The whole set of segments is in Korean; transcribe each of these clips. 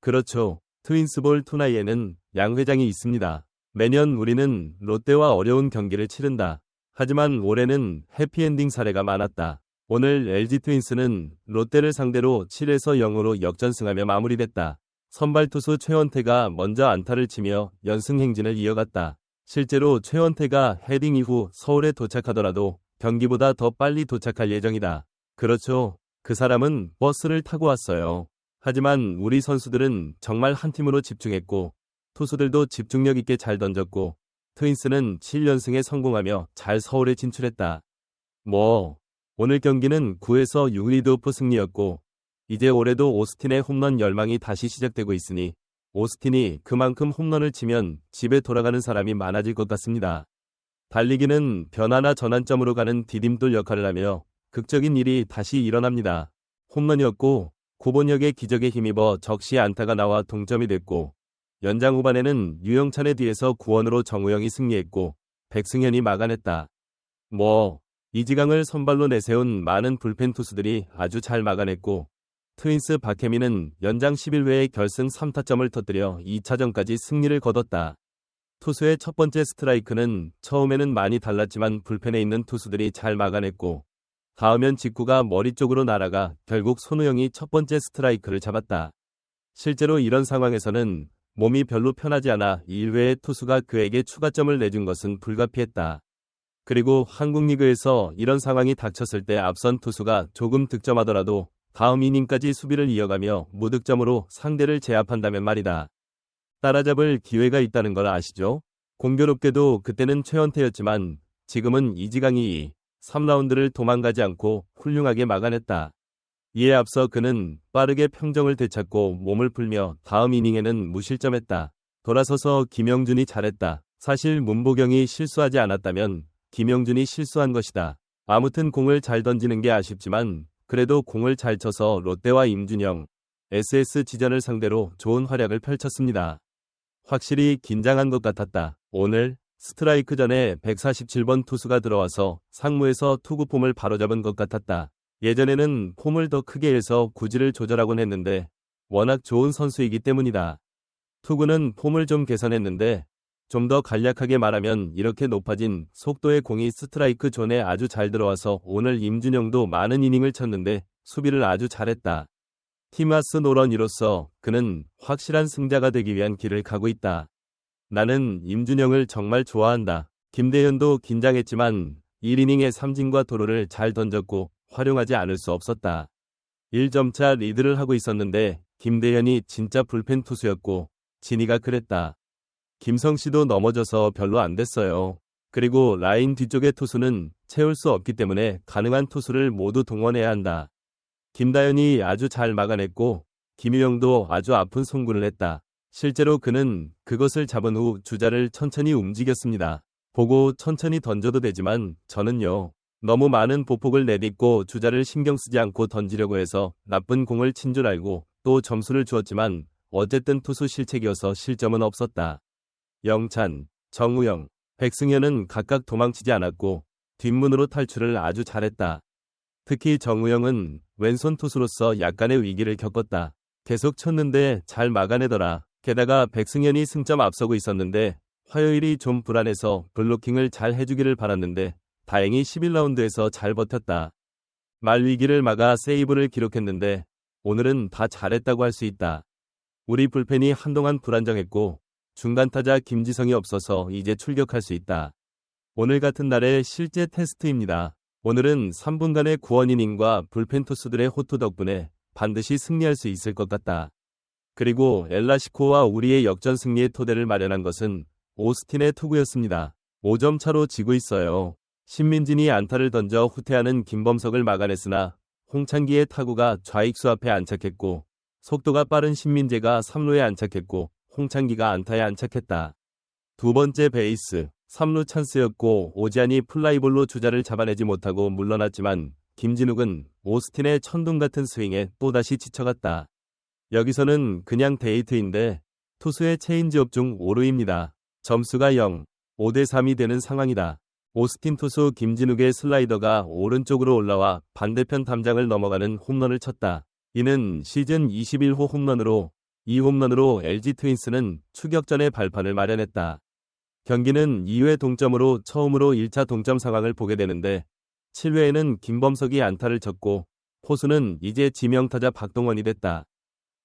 그렇죠. 트윈스볼 투나이에는 양 회장이 있습니다. 매년 우리는 롯데와 어려운 경기를 치른다. 하지만 올해는 해피엔딩 사례가 많았다. 오늘 LG 트윈스는 롯데를 상대로 7에서 0으로 역전승하며 마무리됐다. 선발 투수 최원태가 먼저 안타를 치며 연승 행진을 이어갔다. 실제로 최원태가 헤딩 이후 서울에 도착하더라도 경기보다 더 빨리 도착할 예정이다. 그렇죠. 그 사람은 버스를 타고 왔어요. 하지만 우리 선수들은 정말 한 팀으로 집중했고 투수들도 집중력 있게 잘 던졌고 트윈스는 7연승에 성공하며 잘 서울에 진출했다. 오늘 경기는 9에서 6리드오프 승리였고 이제 올해도 오스틴의 홈런 열망이 다시 시작되고 있으니 오스틴이 그만큼 홈런을 치면 집에 돌아가는 사람이 많아질 것 같습니다. 달리기는 변화나 전환점으로 가는 디딤돌 역할을 하며 극적인 일이 다시 일어납니다. 홈런이었고 고본혁의 기적에 힘입어 적시에 안타가 나와 동점이 됐고 연장 후반에는 유영찬의 뒤에서 구원으로 정우영이 승리했고 백승현이 막아냈다. 이지강을 선발로 내세운 많은 불펜 투수들이 아주 잘 막아냈고 트윈스 박혜민은 연장 11회에 결승 3타점을 터뜨려 2차전까지 승리를 거뒀다. 투수의 첫 번째 스트라이크는 처음에는 많이 달랐지만 불펜에 있는 투수들이 잘 막아냈고 닿으면 직구가 머리 쪽으로 날아가 결국 손우영이 첫 번째 스트라이크를 잡았다. 실제로 이런 상황에서는 몸이 별로 편하지 않아 1회에 투수가 그에게 추가점을 내준 것은 불가피했다. 그리고 한국 리그에서 이런 상황이 닥쳤을 때 앞선 투수가 조금 득점하더라도 다음 이닝까지 수비를 이어가며 무득점으로 상대를 제압한다면 말이다. 따라잡을 기회가 있다는 걸 아시죠? 공교롭게도 그때는 최원태였지만 지금은 이지강이 3라운드를 도망가지 않고 훌륭하게 막아냈다. 이에 앞서 그는 빠르게 평정을 되찾고 몸을 풀며 다음 이닝에는 무실점했다. 돌아서서 김영준이 잘했다. 사실 문보경이 실수하지 않았다면 김영준이 실수한 것이다. 아무튼 공을 잘 던지는 게 아쉽지만 그래도 공을 잘 쳐서 롯데와 임준영, SS지전을 상대로 좋은 활약을 펼쳤습니다. 확실히 긴장한 것 같았다. 오늘 스트라이크 전에 147번 투수가 들어와서 상무에서 투구 폼을 바로잡은 것 같았다. 예전에는 폼을 더 크게 해서 구질을 조절하곤 했는데 워낙 좋은 선수이기 때문이다. 투구는 폼을 좀 개선했는데 좀 더 간략하게 말하면 이렇게 높아진 속도의 공이 스트라이크 존에 아주 잘 들어와서 오늘 임준영도 많은 이닝을 쳤는데 수비를 아주 잘했다. 티마스 노런이로서 그는 확실한 승자가 되기 위한 길을 가고 있다. 나는 임준영을 정말 좋아한다. 김대현도 긴장했지만 1이닝에 삼진과 도루를 잘 던졌고 활용하지 않을 수 없었다. 1점차 리드를 하고 있었는데 김대현이 진짜 불펜 투수였고 진이가 그랬다. 김성씨도 넘어져서 별로 안 됐어요. 그리고 라인 뒤쪽의 투수는 채울 수 없기 때문에 가능한 투수를 모두 동원해야 한다. 김다현이 아주 잘 막아냈고 김유영도 아주 아픈 송구를 했다. 실제로 그는 그것을 잡은 후 주자를 천천히 움직였습니다. 보고 천천히 던져도 되지만 저는요. 너무 많은 보폭을 내딛고 주자를 신경 쓰지 않고 던지려고 해서 나쁜 공을 친 줄 알고 또 점수를 주었지만 어쨌든 투수 실책이어서 실점은 없었다. 영찬, 정우영, 백승현은 각각 도망치지 않았고 뒷문으로 탈출을 아주 잘했다. 특히 정우영은 왼손 투수로서 약간의 위기를 겪었다. 계속 쳤는데 잘 막아내더라. 게다가 백승현이 승점 앞서고 있었는데 화요일이 좀 불안해서 블로킹을 잘 해주기를 바랐는데 다행히 11라운드에서 잘 버텼다. 말 위기를 막아 세이브를 기록했는데 오늘은 다 잘했다고 할 수 있다. 우리 불펜이 한동안 불안정했고 중간타자 김지성이 없어서 이제 출격할 수 있다. 오늘 같은 날의 실제 테스트입니다. 오늘은 3분간의 구원 이닝과 불펜 투수들의 호투 덕분에 반드시 승리할 수 있을 것 같다. 그리고 엘라시코와 우리의 역전 승리의 토대를 마련한 것은 오스틴의 투구였습니다. 5점 차로 지고 있어요. 신민진이 안타를 던져 후퇴하는 김범석을 막아냈으나 홍창기의 타구가 좌익수 앞에 안착했고 속도가 빠른 신민재가 3루에 안착했고 홍창기가 안타에 안착했다. 두 번째 베이스, 3루 찬스였고 오지안이 플라이볼로 주자를 잡아내지 못하고 물러났지만 김진욱은 오스틴의 천둥같은 스윙에 또다시 지쳐갔다. 여기서는 그냥 데이트인데 투수의 체인지업 중 5루입니다. 점수가 0, 5대3이 되는 상황이다. 오스틴 투수 김진욱의 슬라이더가 오른쪽으로 올라와 반대편 담장을 넘어가는 홈런을 쳤다. 이는 시즌 21호 홈런으로 2홈런으로 LG 트윈스는 추격전의 발판을 마련했다. 경기는 2회 동점으로 처음으로 1차 동점 상황을 보게 되는데 7회에는 김범석이 안타를 쳤고 포수는 이제 지명타자 박동원이 됐다.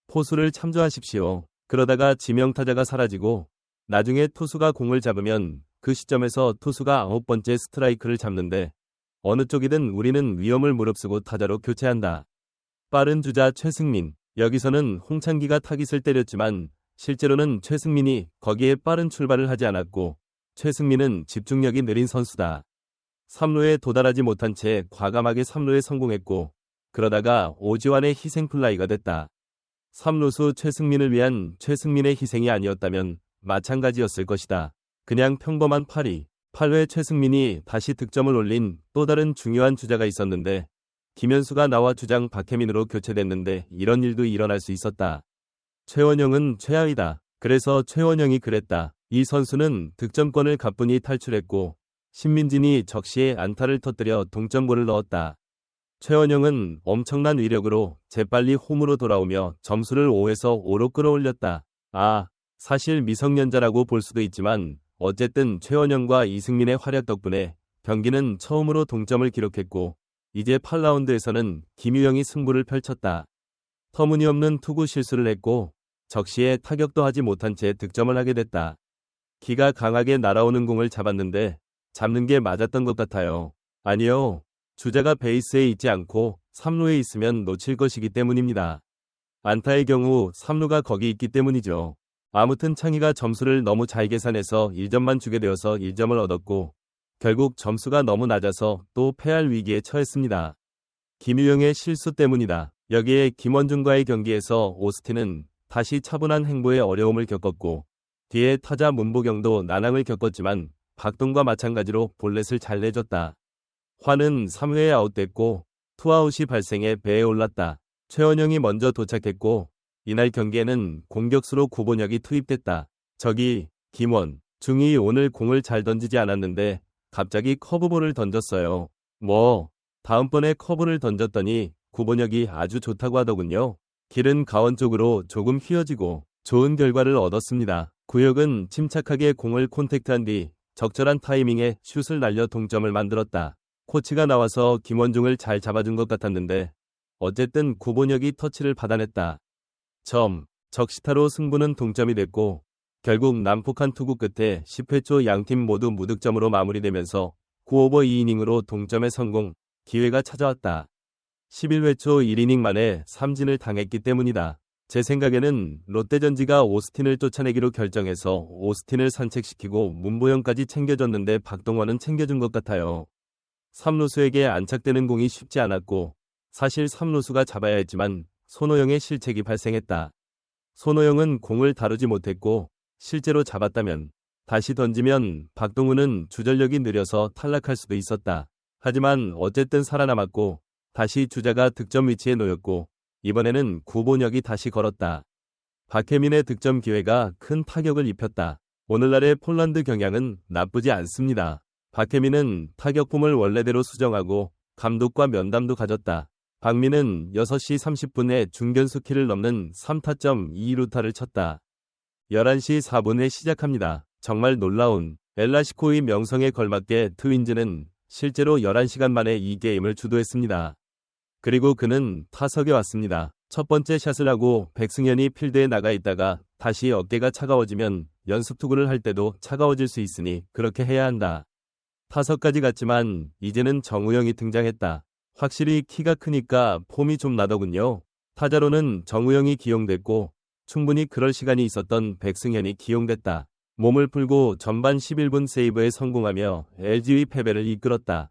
포수를 참조하십시오. 그러다가 지명타자가 사라지고 나중에 투수가 공을 잡으면 그 시점에서 투수가 9번째 스트라이크를 잡는데 어느 쪽이든 우리는 위험을 무릅쓰고 타자로 교체한다. 빠른 주자 최승민. 여기서는 홍창기가 타깃을 때렸지만 실제로는 최승민이 거기에 빠른 출발을 하지 않았고 최승민은 집중력이 느린 선수다. 3루에 도달하지 못한 채 과감하게 3루에 성공했고 그러다가 오지환의 희생플라이가 됐다. 3루수 최승민을 위한 최승민의 희생이 아니었다면 마찬가지였을 것이다. 그냥 평범한 8회 최승민이 다시 득점을 올린 또 다른 중요한 주자가 있었는데 김현수가 나와 주장 박혜민으로 교체됐는데 이런 일도 일어날 수 있었다. 최원영은 최하위다. 그래서 최원영이 그랬다. 이 선수는 득점권을 가뿐히 탈출했고 신민진이 적시에 안타를 터뜨려 동점골을 넣었다. 최원영은 엄청난 위력으로 재빨리 홈으로 돌아오며 점수를 5에서 5로 끌어올렸다. 사실 미성년자라고 볼 수도 있지만 어쨌든 최원영과 이승민의 활약 덕분에 경기는 처음으로 동점을 기록했고 이제 8라운드에서는 김유영이 승부를 펼쳤다. 터무니없는 투구 실수를 했고 적시에 타격도 하지 못한 채 득점을 하게 됐다. 기가 강하게 날아오는 공을 잡았는데 잡는 게 맞았던 것 같아요. 아니요. 주자가 베이스에 있지 않고 3루에 있으면 놓칠 것이기 때문입니다. 안타의 경우 3루가 거기 있기 때문이죠. 아무튼 창희가 점수를 너무 잘 계산해서 1점만 주게 되어서 1점을 얻었고 결국 점수가 너무 낮아서 또 패할 위기에 처했습니다. 김유영의 실수 때문이다. 여기에 김원중과의 경기에서 오스틴은 다시 차분한 행보에 어려움을 겪었고 뒤에 타자 문보경도 난항을 겪었지만 박동과 마찬가지로 볼넷을 잘 내줬다. 환은 3회에 아웃됐고 투아웃이 발생해 배에 올랐다. 최원영이 먼저 도착했고 이날 경기에는 공격수로 구본혁이 투입됐다. 김원 중이 오늘 공을 잘 던지지 않았는데 갑자기 커브볼을 던졌어요. 다음번에 커브를 던졌더니 구본혁이 아주 좋다고 하더군요. 길은 가원 쪽으로 조금 휘어지고 좋은 결과를 얻었습니다. 구혁은 침착하게 공을 콘택트한 뒤 적절한 타이밍에 슛을 날려 동점을 만들었다. 코치가 나와서 김원중을 잘 잡아준 것 같았는데 어쨌든 구본혁이 터치를 받아냈다. 적시타로 승부는 동점이 됐고 결국 난폭한 투구 끝에 10회 초 양팀 모두 무득점으로 마무리되면서 9오버 2이닝으로 동점에 성공, 기회가 찾아왔다. 11회 초 1이닝 만에 삼진을 당했기 때문이다. 제 생각에는 롯데전지가 오스틴을 쫓아내기로 결정해서 오스틴을 산책시키고 문보영까지 챙겨줬는데 박동원은 챙겨준 것 같아요. 3루수에게 안착되는 공이 쉽지 않았고 사실 3루수가 잡아야 했지만 손호영의 실책이 발생했다. 손호영은 공을 다루지 못했고 실제로 잡았다면 다시 던지면 박동훈은 주전력이 느려서 탈락할 수도 있었다. 하지만 어쨌든 살아남았고 다시 주자가 득점 위치에 놓였고 이번에는 구본혁이 다시 걸었다. 박혜민의 득점 기회가 큰 타격을 입혔다. 오늘날의 폴란드 경향은 나쁘지 않습니다. 박혜민은 타격폼을 원래대로 수정하고 감독과 면담도 가졌다. 박민은 6시 30분에 중견수 키를 넘는 3타점 2루타를 쳤다. 11시 4분에 시작합니다. 정말 놀라운 엘라시코의 명성에 걸맞게 트윈즈는 실제로 11시간 만에 이 게임을 주도했습니다. 그리고 그는 타석에 왔습니다. 첫 번째 샷을 하고 백승현이 필드에 나가 있다가 다시 어깨가 차가워지면 연습 투구를 할 때도 차가워질 수 있으니 그렇게 해야 한다. 타석까지 갔지만 이제는 정우영이 등장했다. 확실히 키가 크니까 폼이 좀 나더군요. 타자로는 정우영이 기용됐고 충분히 그럴 시간이 있었던 백승현이 기용됐다. 몸을 풀고 전반 11분 세이브에 성공하며 LG의 패배를 이끌었다.